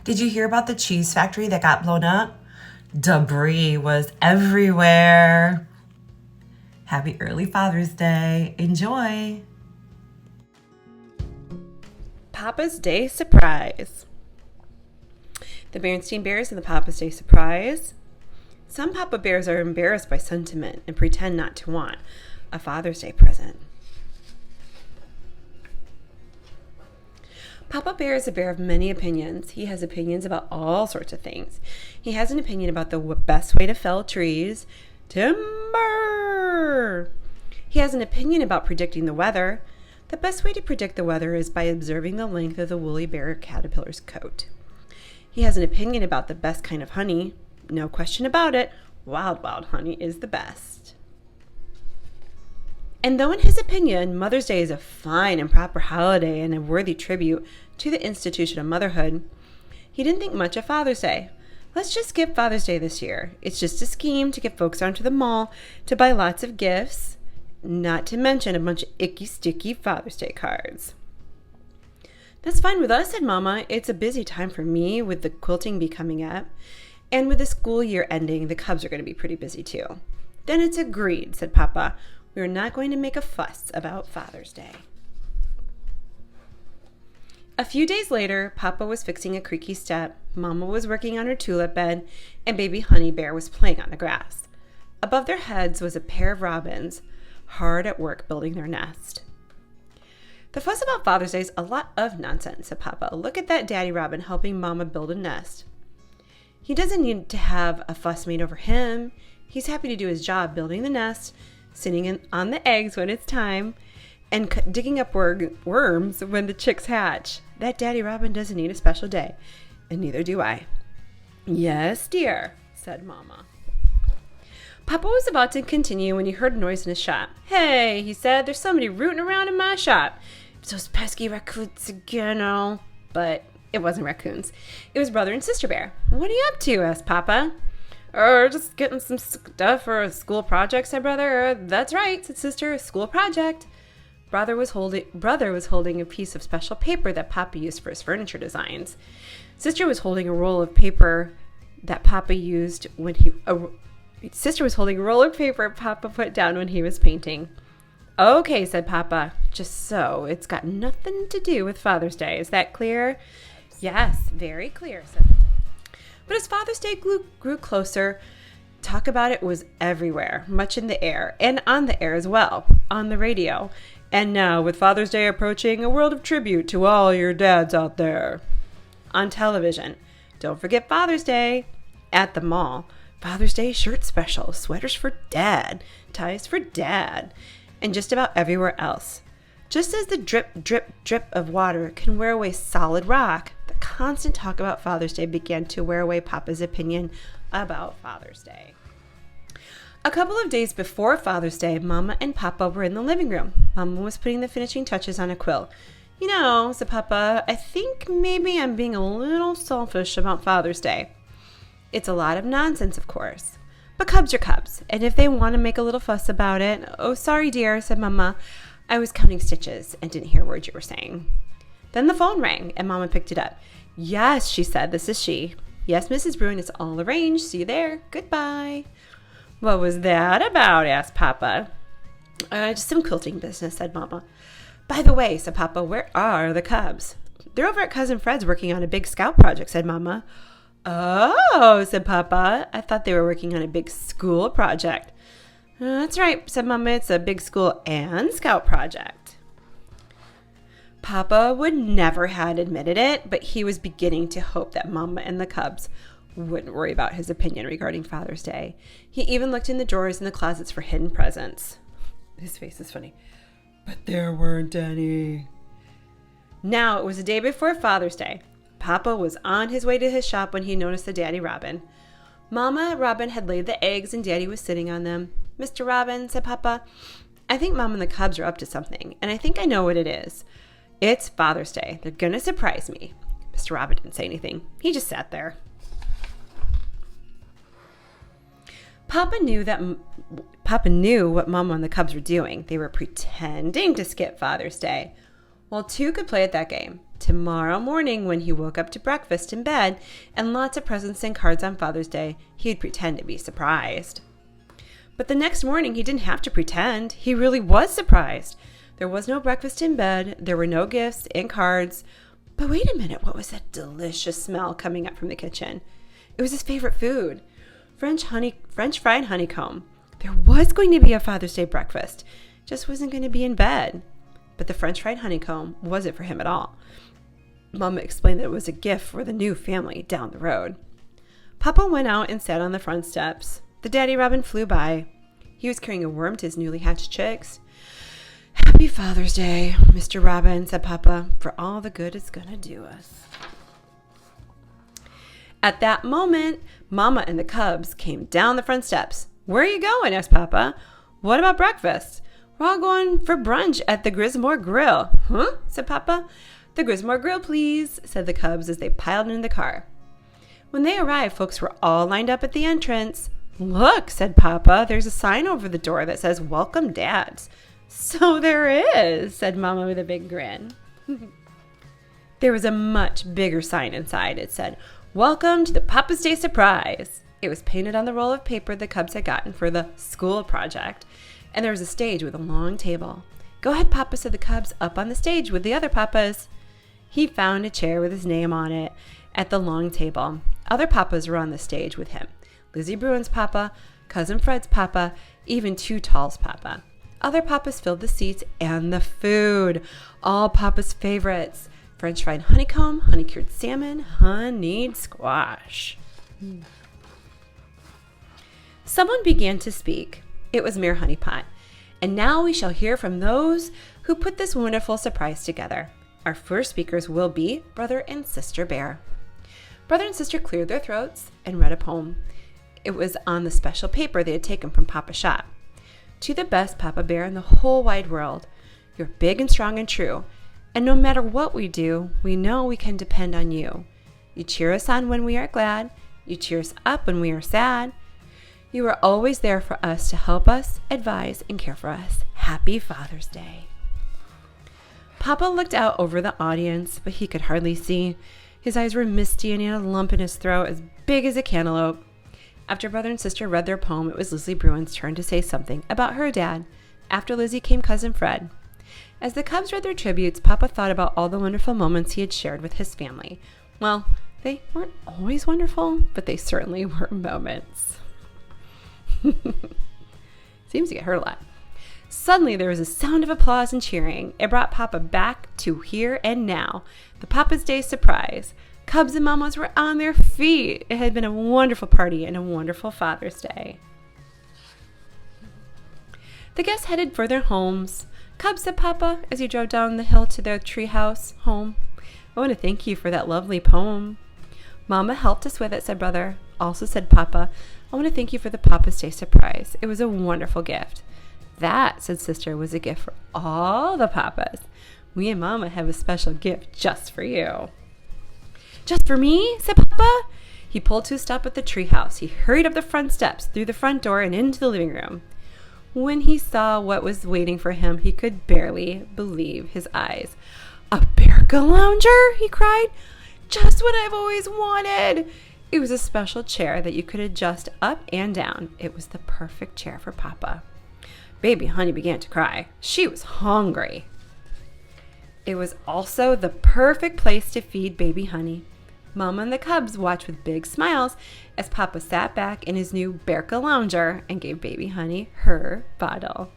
Did you hear about the cheese factory that got blown up? Debris was everywhere. Happy early Father's Day. Enjoy. Papa's Day Surprise. The Berenstain Bears and the Papa's Day Surprise. Some Papa Bears are embarrassed by sentiment and pretend not to want a Father's Day present. Papa Bear is a bear of many opinions. He has opinions about all sorts of things. He has an opinion about the best way to fell trees. Timber! He has an opinion about predicting the weather. The best way to predict the weather is by observing the length of the woolly bear caterpillar's coat. He has an opinion about the best kind of honey. No question about it, wild honey is the best. And though in his opinion, Mother's Day is a fine and proper holiday and a worthy tribute to the institution of motherhood, he didn't think much of Father's Day. Let's just skip Father's Day this year. It's just a scheme to get folks down to the mall to buy lots of gifts, not to mention a bunch of icky, sticky Father's Day cards. That's fine with us, said Mama. It's a busy time for me with the quilting bee coming up. And with the school year ending, the Cubs are going to be pretty busy too. Then it's agreed, said Papa. We're not going to make a fuss about Father's Day. A few days later, Papa was fixing a creaky step, Mama was working on her tulip bed, and baby Honey Bear was playing on the grass. Above their heads was a pair of robins, hard at work building their nest. The fuss about Father's Day is a lot of nonsense, said Papa. Look at that Daddy Robin helping Mama build a nest. He doesn't need to have a fuss made over him. He's happy to do his job building the nest, sitting on the eggs when it's time, and digging up worms when the chicks hatch. That Daddy Robin doesn't need a special day, and neither do I. Yes, dear, said Mama. Papa was about to continue when he heard a noise in his shop. Hey, he said, there's somebody rooting around in my shop. It's those pesky raccoons again, oh. But it wasn't raccoons. It was Brother and Sister Bear. What are you up to? Asked Papa. Just getting some stuff for a school project, said Brother. That's right, said Sister, a school project. Brother was holding a piece of special paper that Papa used for his furniture designs. Sister was holding a roll of paper that Papa used when Sister was holding a roll of paper Papa put down when he was painting. Okay, said Papa. Just so. It's got nothing to do with Father's Day. Is that clear? Yes, very clear, said. But as Father's Day grew closer, talk about it was everywhere, much in the air, and on the air as well, on the radio. And now, with Father's Day approaching, a world of tribute to all your dads out there. On television, don't forget Father's Day. At the mall, Father's Day shirt special, sweaters for Dad, ties for Dad, and just about everywhere else. Just as the drip, drip, drip of water can wear away solid rock, the constant talk about Father's Day began to wear away Papa's opinion about Father's Day. A couple of days before Father's Day, Mama and Papa were in the living room. Mama was putting the finishing touches on a quill. You know, said Papa, I think maybe I'm being a little selfish about Father's Day. It's a lot of nonsense, of course. But Cubs are Cubs, and if they want to make a little fuss about it, oh, sorry, dear, said Mama. I was counting stitches and didn't hear a word you were saying. Then the phone rang, and Mama picked it up. Yes, she said, this is she. Yes, Mrs. Bruin, it's all arranged. See you there. Goodbye. What was that about? Asked Papa. Just some quilting business, said Mama. By the way, said Papa, where are the Cubs? They're over at Cousin Fred's working on a big scout project, said Mama. Oh, said Papa. I thought they were working on a big school project. That's right, said Mama. It's a big school and scout project. Papa would never had admitted it, but he was beginning to hope that Mama and the Cubs wouldn't worry about his opinion regarding Father's Day. He even looked in the drawers and the closets for hidden presents. His face is funny. But there weren't any. Now, it was the day before Father's Day. Papa was on his way to his shop when he noticed the Daddy Robin. Mama Robin had laid the eggs and Daddy was sitting on them. Mr. Robin, said Papa, I think Mom and the Cubs are up to something, and I think I know what it is. It's Father's Day. They're going to surprise me. Mr. Robin didn't say anything. He just sat there. Papa knew what Mama and the Cubs were doing. They were pretending to skip Father's Day. Well, two could play at that game. Tomorrow morning, when he woke up to breakfast in bed and lots of presents and cards on Father's Day, he'd pretend to be surprised. But the next morning, he didn't have to pretend. He really was surprised. There was no breakfast in bed. There were no gifts and cards. But wait a minute, what was that delicious smell coming up from the kitchen? It was his favorite food, French fried honeycomb. There was going to be a Father's Day breakfast, just wasn't going to be in bed. But the French fried honeycomb wasn't for him at all. Mama explained that it was a gift for the new family down the road. Papa went out and sat on the front steps. The daddy robin flew by. He was carrying a worm to his newly hatched chicks. "Happy Father's Day, Mr. Robin," said Papa, "for all the good it's gonna do us." At that moment, Mama and the cubs came down the front steps. "Where are you going?" asked Papa. "What about breakfast?" "We're all going for brunch at the Grismore Grill." "Huh?" said Papa. "The Grismore Grill, please," said the cubs as they piled into the car. When they arrived, folks were all lined up at the entrance. "Look," said Papa, "there's a sign over the door that says, 'Welcome Dads.'" "So there is," said Mama with a big grin. There was a much bigger sign inside. It said, "Welcome to the Papa's Day Surprise." It was painted on the roll of paper the cubs had gotten for the school project, and there was a stage with a long table. "Go ahead, Papa," said the cubs, "up on the stage with the other papas." He found a chair with his name on it at the long table. Other papas were on the stage with him. Lizzie Bruin's papa, Cousin Fred's papa, even Too Tall's papa. Other papas filled the seats and the food. All Papa's favorites. French fried honeycomb, honey-cured salmon, honeyed squash. Someone began to speak. It was Mayor Honeypot. "And now we shall hear from those who put this wonderful surprise together. Our first speakers will be Brother and Sister Bear." Brother and Sister cleared their throats and read a poem. It was on the special paper they had taken from Papa's shop. "To the best Papa Bear in the whole wide world, you're big and strong and true. And no matter what we do, we know we can depend on you. You cheer us on when we are glad. You cheer us up when we are sad. You are always there for us to help us, advise, and care for us. Happy Father's Day." Papa looked out over the audience, but he could hardly see. His eyes were misty and he had a lump in his throat as big as a cantaloupe. After Brother and Sister read their poem, it was Lizzie Bruin's turn to say something about her dad. After Lizzie came Cousin Fred. As the cubs read their tributes, Papa thought about all the wonderful moments he had shared with his family. Well, they weren't always wonderful, but they certainly were moments. Seems to get hurt a lot. Suddenly, there was a sound of applause and cheering. It brought Papa back to here and now. The Papa's Day surprise. Cubs and Mamas were on their feet. It had been a wonderful party and a wonderful Father's Day. The guests headed for their homes. "Cubs," said Papa as he drove down the hill to their treehouse home, "I want to thank you for that lovely poem." "Mama helped us with it," said Brother. Also said Papa, "I want to thank you for the Papa's Day surprise. It was a wonderful gift." "That," said Sister, "was a gift for all the papas. We and Mama have a special gift just for you." "Just for me?" said Papa. He pulled to a stop at the treehouse. He hurried up the front steps, through the front door, and into the living room. When he saw what was waiting for him, he could barely believe his eyes. "A bear lounger!" he cried. "Just what I've always wanted!" It was a special chair that you could adjust up and down. It was the perfect chair for Papa. Baby Honey began to cry. She was hungry. It was also the perfect place to feed Baby Honey. Mama and the cubs watched with big smiles as Papa sat back in his new Berka lounger and gave Baby Honey her bottle.